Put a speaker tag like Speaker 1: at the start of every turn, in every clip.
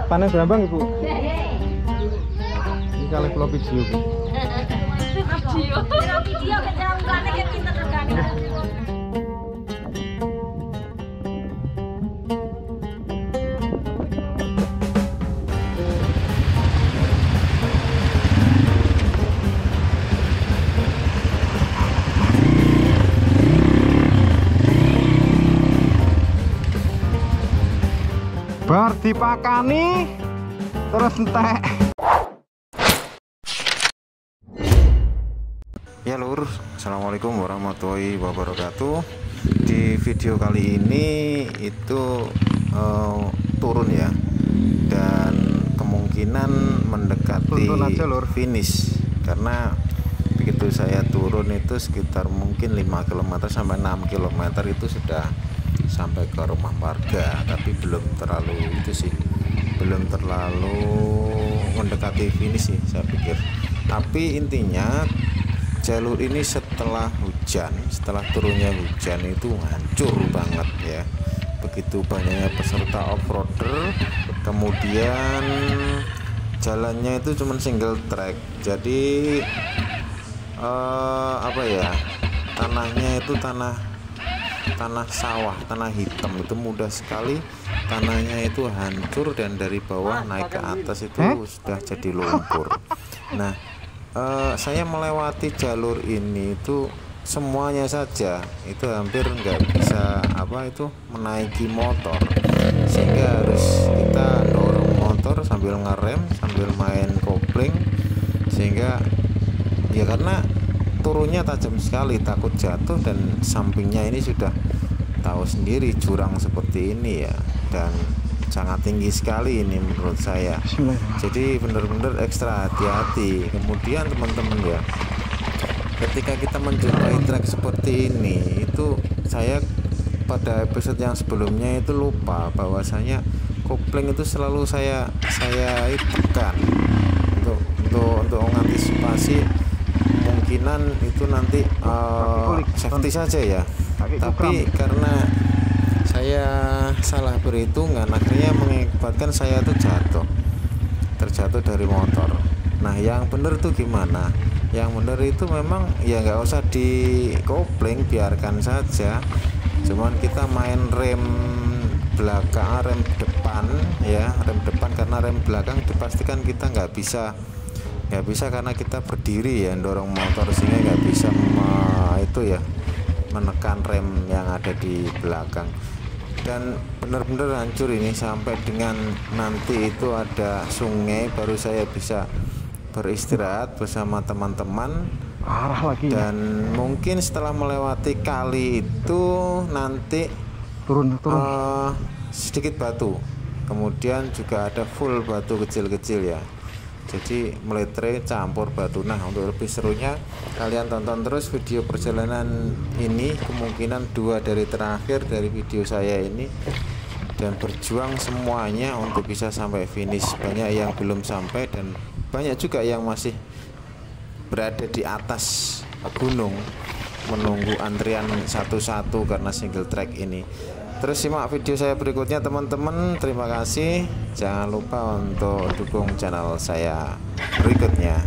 Speaker 1: Panen berambang Ibu. Ini kali pulau video Bu.
Speaker 2: Video kejalangannya kayak pinter regane.
Speaker 1: Bar dipakani terus entek. Ya lur, assalamualaikum warahmatullahi wabarakatuh. Di video kali ini itu turun ya, dan kemungkinan mendekati finish, karena begitu saya turun itu sekitar mungkin 5 km sampai 6 km itu sudah sampai ke rumah warga, tapi belum terlalu itu sih, belum terlalu mendekati finish sih saya pikir. Tapi intinya jalur ini setelah hujan, setelah turunnya hujan itu hancur banget ya. Begitu banyaknya peserta off-roader, kemudian jalannya itu cuma single track, jadi apa ya, tanahnya itu tanah sawah, tanah hitam, itu mudah sekali tanahnya itu hancur, dan dari bawah naik ke atas itu sudah jadi lumpur. Nah, saya melewati jalur ini itu semuanya saja itu hampir nggak bisa menaiki motor, sehingga harus kita dorong motor sambil ngerem, sambil main kopling, sehingga ya karena turunnya tajam sekali, takut jatuh, dan sampingnya ini sudah tahu sendiri jurang seperti ini ya, dan sangat tinggi sekali ini menurut saya. Jadi benar-benar ekstra hati-hati. Kemudian teman-teman ya, ketika kita menjumpai trek seperti ini, itu saya pada episode yang sebelumnya itu lupa bahwasanya kopling itu selalu saya tekan untuk mengantisipasi kemungkinan itu nanti safety saja ya. Tapi karena saya salah perhitungan, akhirnya mengakibatkan saya tuh terjatuh dari motor. Nah, yang bener tuh gimana? Yang bener itu memang ya nggak usah dikopling, biarkan saja. Cuman kita main rem belakang, rem depan ya, rem depan, karena rem belakang dipastikan kita nggak bisa karena kita berdiri ya, dorong motor, sehingga nggak bisa menekan rem yang ada di belakang. Dan benar-benar hancur ini, sampai dengan nanti itu ada sungai baru saya bisa beristirahat bersama teman-teman. Dan mungkin setelah melewati kali itu nanti turun sedikit batu, kemudian juga ada full batu kecil-kecil ya, jadi meletre campur batu. Nah, untuk lebih serunya kalian tonton terus video perjalanan ini, kemungkinan 2 dari terakhir dari video saya ini, dan berjuang semuanya untuk bisa sampai finish. Banyak yang belum sampai, dan banyak juga yang masih berada di atas gunung menunggu antrian satu-satu karena single track ini. Terus simak video saya berikutnya teman-teman. Terima kasih. Jangan lupa untuk dukung channel saya berikutnya.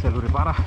Speaker 1: Jalur parah.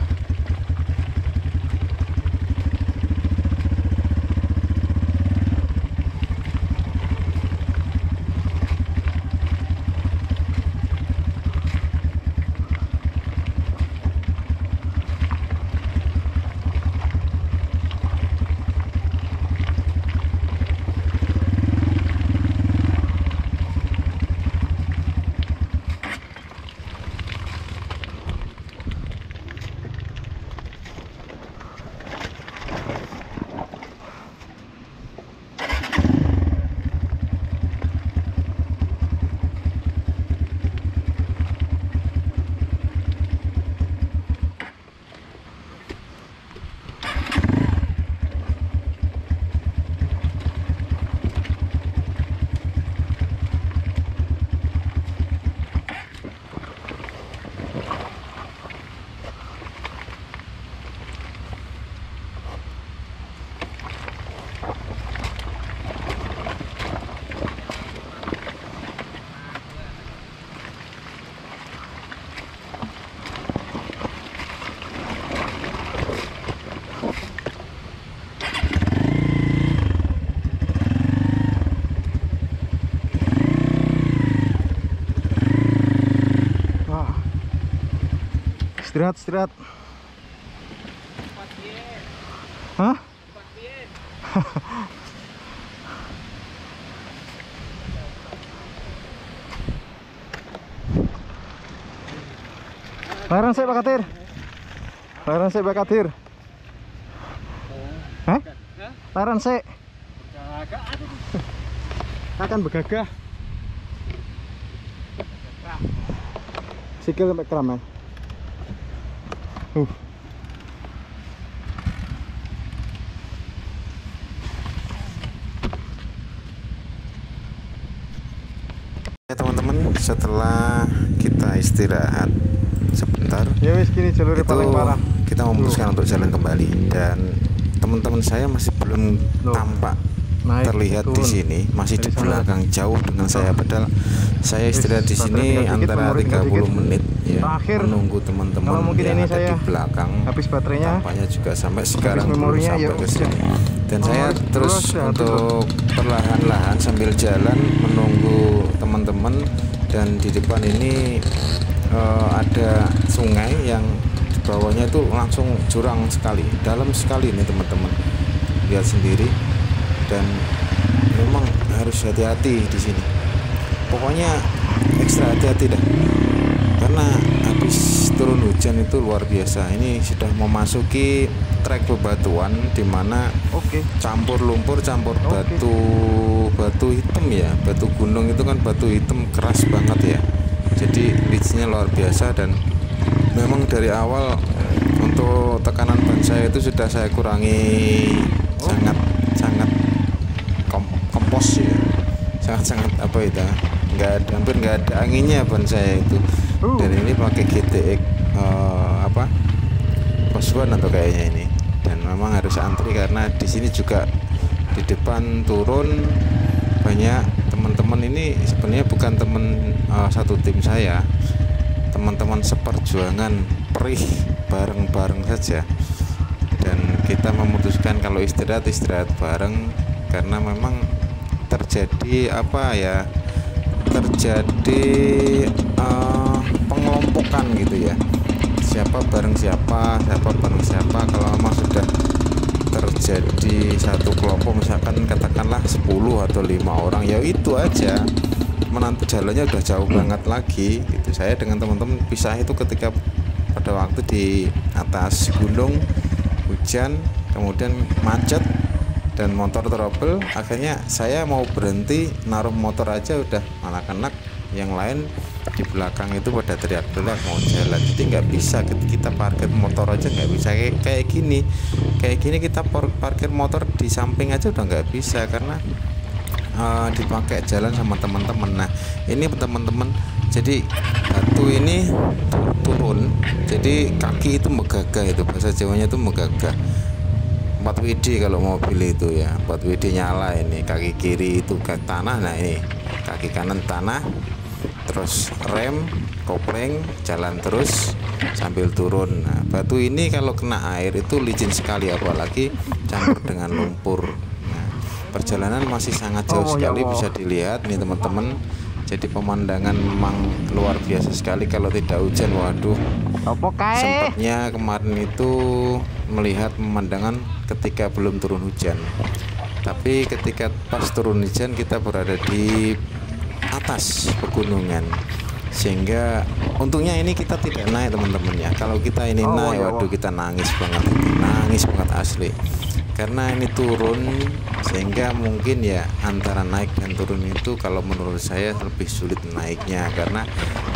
Speaker 3: Istirahat. Hah? Larang saya Pak Kadir. Hah? Larang saya. Akan begagah. Sikil sampai kram ya.
Speaker 1: Ya teman-teman, setelah kita istirahat sebentar,
Speaker 3: ya wis gini jalur paling parah.
Speaker 1: Kita memutuskan untuk jalan kembali dan teman-teman saya masih belum tampak terlihat di sini, masih di belakang jauh dengan saya, padahal saya istirahat di sini antara 30 menit ya, menunggu teman-teman yang ada di belakang.
Speaker 3: Habis baterainya,
Speaker 1: tampaknya juga sampai sekarang belum sampai ke sini. Dan saya terus untuk perlahan-lahan sambil jalan menunggu teman-teman, dan di depan ini ada sungai yang di bawahnya itu langsung jurang sekali, dalam sekali ini teman-teman, lihat sendiri. Dan memang harus hati-hati di sini. Pokoknya ekstra hati-hati dah. Karena habis turun hujan itu luar biasa. Ini sudah memasuki trek bebatuan di mana campur lumpur, campur batu hitam ya. Batu gunung itu kan batu hitam keras banget ya. Jadi licin luar biasa, dan memang dari awal untuk tekanan ban saya itu sudah saya kurangi sangat kompos ya, sangat apa itu, hampir nggak ada anginnya ban saya itu. Dan ini pakai GTX Cosworth atau kayaknya ini, dan memang harus antri karena di sini juga di depan turun banyak teman-teman. Ini sebenarnya bukan teman satu tim saya, teman-teman seperjuangan perih bareng-bareng saja. Dan kita memutuskan kalau istirahat bareng, karena memang terjadi pengelompokan gitu ya, siapa bareng siapa kalau memang sudah terjadi satu kelompok, misalkan katakanlah 10 atau 5 orang, ya itu aja, menantu jalannya udah jauh banget lagi gitu. Saya dengan teman-teman pisah itu ketika pada waktu di atas gunung hujan, kemudian macet dan motor trouble. Akhirnya saya mau berhenti naruh motor aja, udah anak-anak yang lain di belakang itu pada teriak-teriak mau jalan. Jadi nggak bisa kita parkir motor aja, nggak bisa kayak gini kita parkir motor di samping aja udah nggak bisa, karena dipakai jalan sama teman-teman. Nah ini teman-teman, jadi batu ini turun, jadi kaki itu megagah, itu bahasa Jawanya itu megagah. 4 WD kalau mobil itu ya, 4 WD nyala. Ini kaki kiri itu ke tanah, nah ini kaki kanan tanah, terus rem, kopling, jalan terus sambil turun. Nah, batu ini kalau kena air itu licin sekali, apalagi campur dengan lumpur. Nah, perjalanan masih sangat jauh sekali, bisa dilihat nih teman-teman. Jadi pemandangan memang luar biasa sekali kalau tidak hujan. Waduh, sempatnya kemarin itu melihat pemandangan ketika belum turun hujan, tapi ketika pas turun hujan kita berada di atas pegunungan, sehingga untungnya ini kita tidak naik teman-teman ya. Kalau kita ini naik, waduh kita nangis banget asli, karena ini turun, sehingga mungkin ya antara naik dan turun itu kalau menurut saya lebih sulit naiknya, karena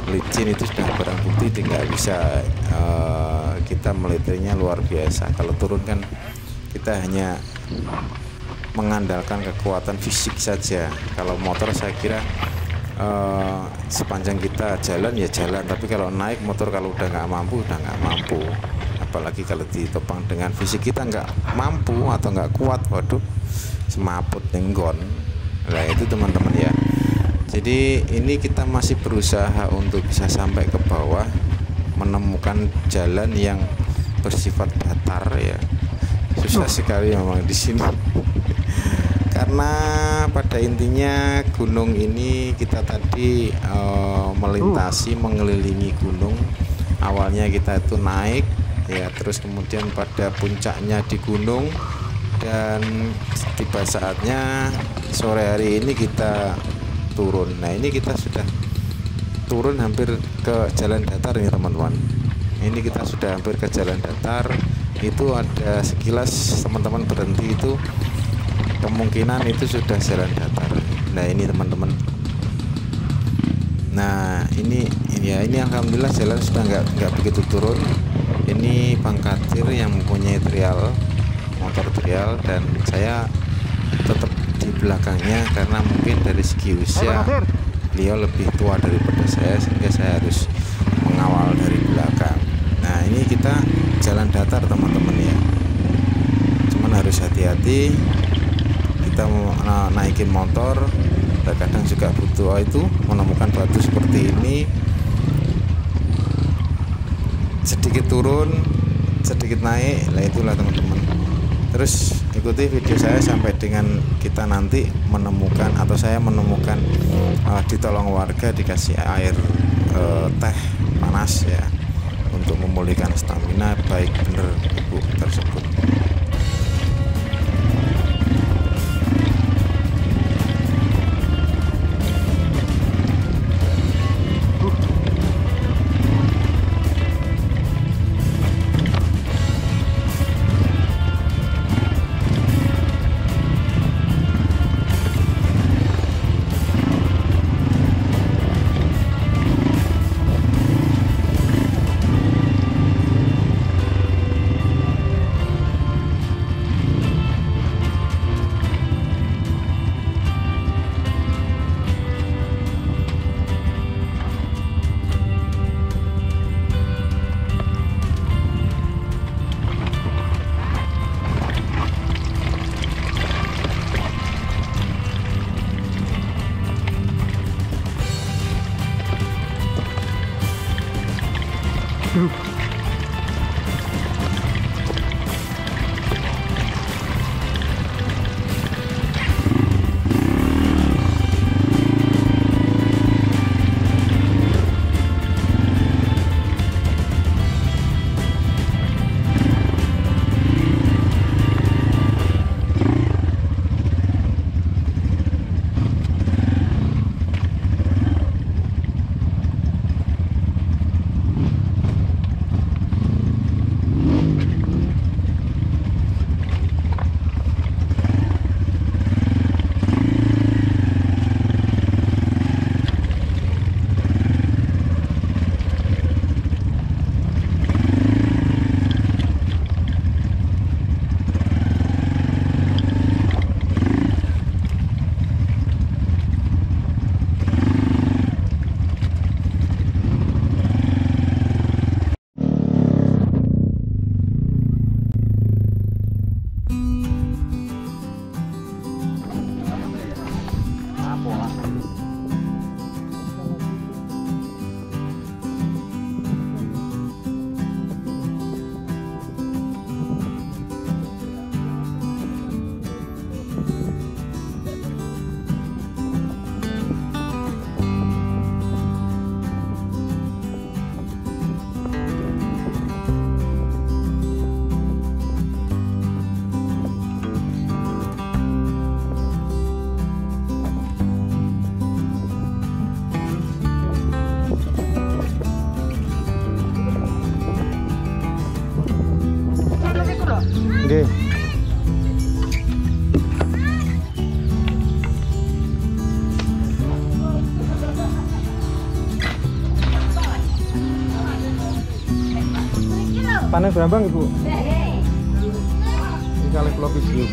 Speaker 1: licin itu sudah barang bukti nggak bisa kita meliternya luar biasa. Kalau turun kan kita hanya mengandalkan kekuatan fisik saja. Kalau motor saya kira sepanjang kita jalan ya jalan, tapi kalau naik motor kalau udah nggak mampu, apalagi kalau ditopang dengan fisik kita nggak mampu atau nggak kuat, waduh semaput nenggon. Nah itu teman-teman ya. Jadi ini kita masih berusaha untuk bisa sampai ke bawah, menemukan jalan yang bersifat datar ya. Susah sekali memang di sini. Karena pada intinya gunung ini kita tadi melintasi, mengelilingi gunung awalnya kita itu naik ya, terus kemudian pada puncaknya di gunung, dan tiba saatnya sore hari ini kita turun. Nah ini kita sudah turun hampir ke jalan datar ini teman-teman. Ini kita sudah hampir ke jalan datar. Itu ada sekilas teman-teman berhenti, itu kemungkinan itu sudah jalan datar. Nah ini teman-teman. Nah ini alhamdulillah jalan sudah nggak begitu turun. Ini Bang Kadir yang mempunyai motor trial, dan saya tetap di belakangnya karena mungkin dari segi usia beliau lebih tua daripada saya, sehingga saya harus mengawal dari belakang. Nah ini kita jalan datar teman-teman ya, cuman harus hati-hati. Kita mau naikin motor, terkadang juga butuh itu menemukan batu seperti ini, sedikit turun sedikit naik. Nah itulah teman-teman. Terus ikuti video saya sampai dengan kita nanti menemukan, atau saya menemukan ditolong warga dikasih air teh panas ya, untuk memulihkan stamina baik bener ibu tersebut.
Speaker 3: Nggih. Panen Brambang Ibu. Ini kali pulau video.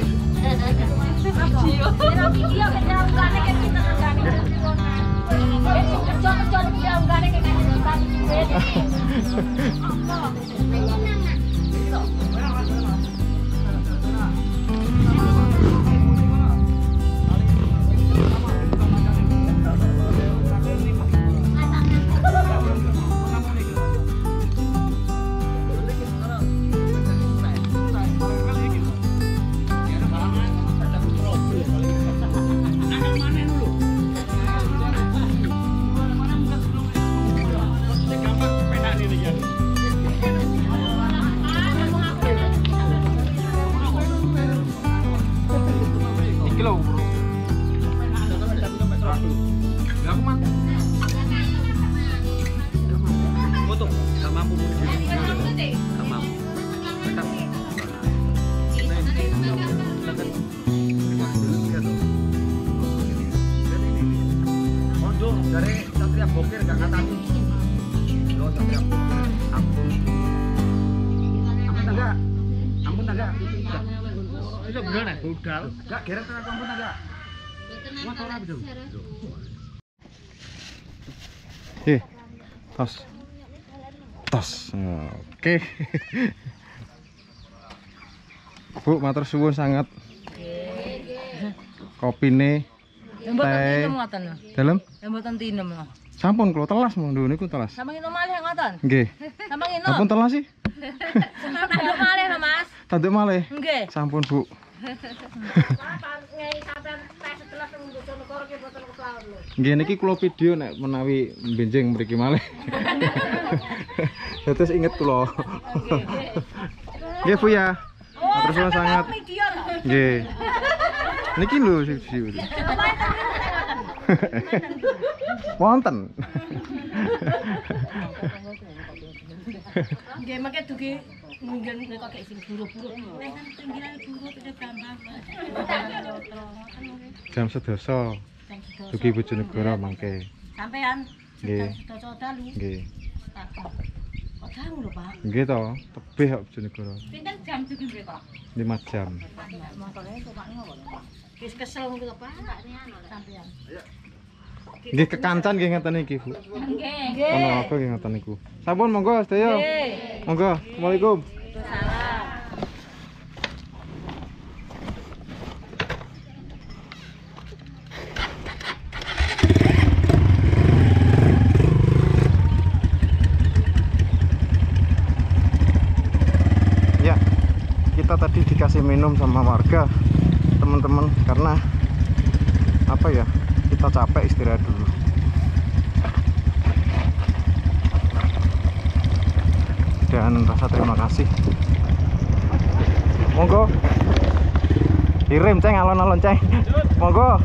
Speaker 4: Iso budal nek budal. Enggak geret tekan komputer enggak.
Speaker 3: Tas. Tas. Oke. Bu, matur suwun sangat. Kopine teh dalem
Speaker 2: mboten tinem.
Speaker 3: sampun kula telas monggo niku telas.
Speaker 2: Sampe ngino malih ngoten.
Speaker 3: Nggih.
Speaker 2: Sampe ngino.
Speaker 3: Sampun telas sih.
Speaker 2: Tanduk malih lho, Mas.
Speaker 3: Tanduk malih.
Speaker 2: Nggih.
Speaker 3: Sampun, Bu. Nggih niki kula video nek menawi benjing mriki malih. Terus inget kula. Nggih, Bu ya. Matur suwun sangat. Nggih. Niki lho video. Wonten.
Speaker 2: Nggih, mengke dugi mungkin kok gek sing buru-buru. Wis pinggiran buru itu gampang.
Speaker 3: Jam 11. Dugi Bojonegoro mangke.
Speaker 2: Sampean
Speaker 3: Nggih.
Speaker 2: sedoso dalu.
Speaker 3: Nggih.
Speaker 2: Kok dangu lho, Pak.
Speaker 3: Nggih to, tebih kok Bojonegoro.
Speaker 2: Pinten jam dugi mriko?
Speaker 3: 5 jam.
Speaker 2: Motore tukang ngono. Wis kesel ngono Pak. Sampean.
Speaker 3: Nggih kekancan nggih ngeten iki, Bu.
Speaker 2: Nggih.
Speaker 3: Ono apa nggih ngeten niku. Sampun monggo sedaya.
Speaker 2: Nggih.
Speaker 3: Monggo. Assalamualaikum.
Speaker 2: Salam.
Speaker 3: Ya, kita tadi dikasih minum sama warga teman-teman karena apa ya, kita capek istirahat dulu. Dan rasa terima kasih. Monggo kirim ceng, alon-alon ceng. Monggo.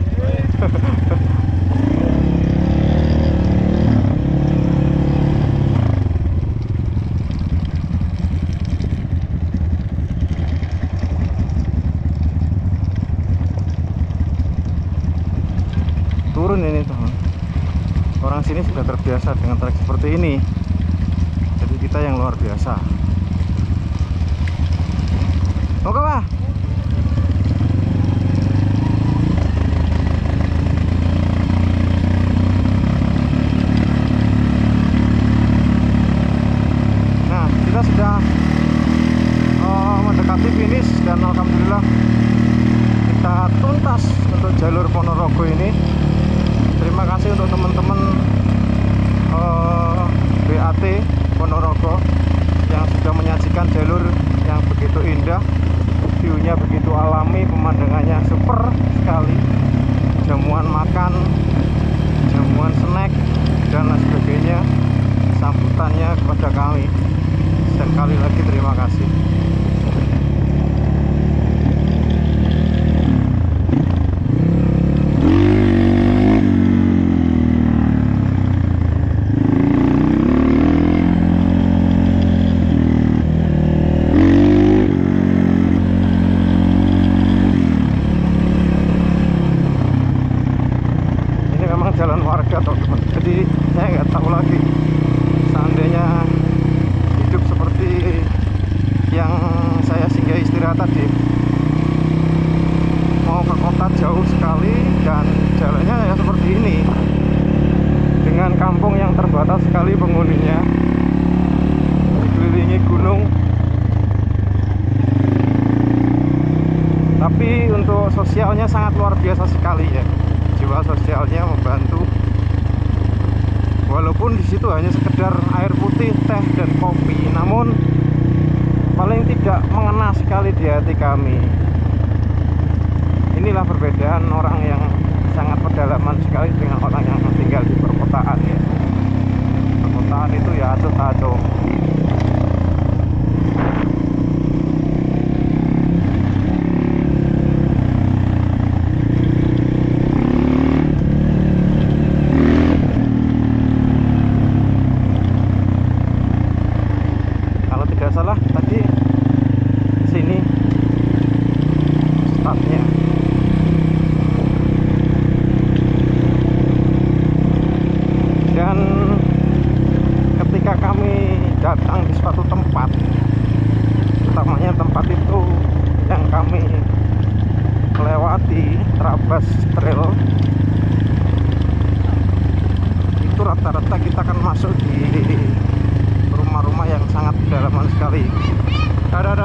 Speaker 3: Turun ini teman. Orang sini sudah terbiasa dengan trek seperti ini. Jadi kita yang luar biasa. Oke Pak. Nah, kita sudah mendekati finish dan alhamdulillah kita tuntas untuk jalur Ponorogo ini. Terima kasih untuk teman-teman BAT Ponorogo yang sudah menyajikan jalur yang begitu indah, view-nya begitu alami, pemandangannya super sekali, jamuan makan, jamuan snack dan lain sebagainya, sambutannya kepada kami. Sekali lagi terima kasih. Jalan warga teman-teman, jadi saya nggak tahu lagi seandainya hidup seperti yang saya singgah istirahat tadi, mau ke kota jauh sekali dan jalannya ya seperti ini dengan kampung yang terbatas sekali penghuninya, dikelilingi gunung, tapi untuk sosialnya sangat luar biasa sekali ya. Jiwa sosialnya membantu, walaupun di situ hanya sekedar air putih, teh dan kopi, namun paling tidak mengena sekali di hati kami. Inilah perbedaan orang yang sangat pedalaman sekali dengan orang yang tinggal di perkotaan ya. Perkotaan itu ya acuh-acuh. melewati Trabas Trail itu rata-rata kita akan masuk di rumah-rumah yang sangat pedalaman sekali. Dadah.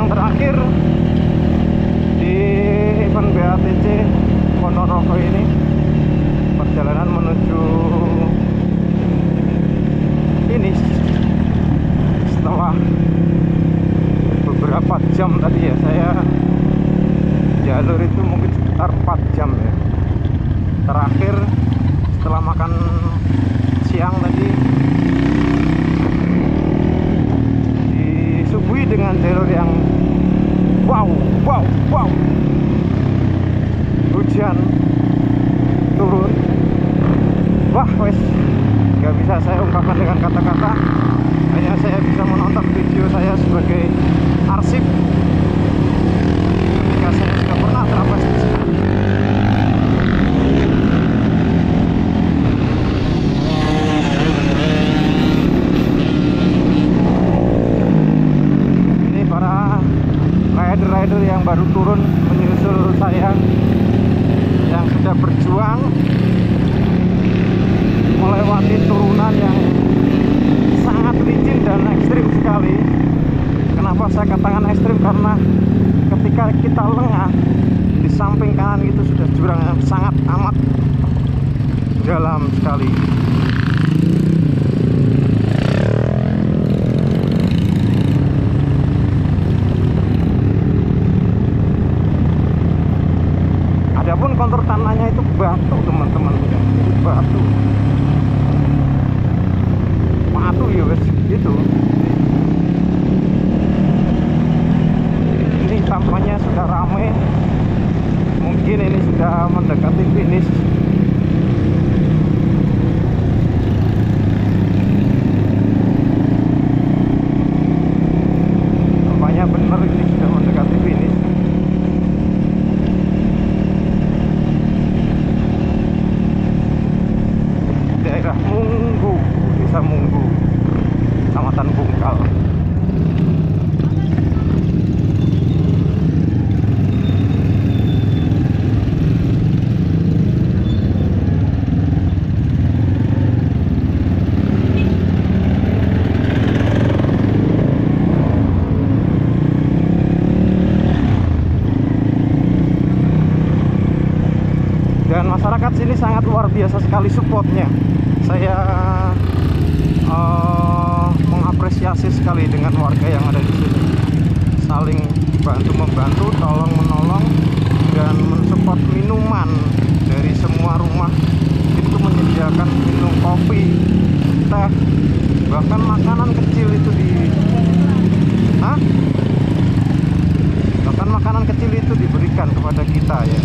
Speaker 3: Terakhir di event BATC Ponorogo ini, perjalanan menuju finish setelah beberapa jam tadi ya. Saya jalur itu mungkin sekitar 4 jam ya. Terakhir setelah makan siang tadi disuguhi dengan jalur yang wow, hujan turun. Wah, wes nggak bisa saya ungkapkan dengan kata-kata, hanya saya bisa menonton video saya sebagai arsip ketika saya sudah pernah terapkan di sini. Rider yang baru turun menyusul saya, yang sudah berjuang melewati turunan yang sangat licin dan ekstrim sekali. Kenapa saya katakan ekstrim? Karena ketika kita lengah, di samping kanan itu sudah jurang yang sangat amat dalam sekali. Adapun kontur tanahnya itu batu, teman-teman, batu ya guys, gitu. Ini tampaknya sudah ramai, mungkin ini sudah mendekati finish. Tampaknya benar ini sudah mendekati finish. Daerah Munggu, Desa Munggu, Kecamatan Bungkal. Dan masyarakat sini sangat luar biasa sekali supportnya. Saya mengapresiasi sekali dengan warga yang ada di sini, saling bantu-membantu, tolong-menolong, dan mensupport minuman dari semua rumah. Itu menyediakan minum kopi, teh, bahkan makanan kecil itu bahkan makanan kecil itu diberikan kepada kita ya.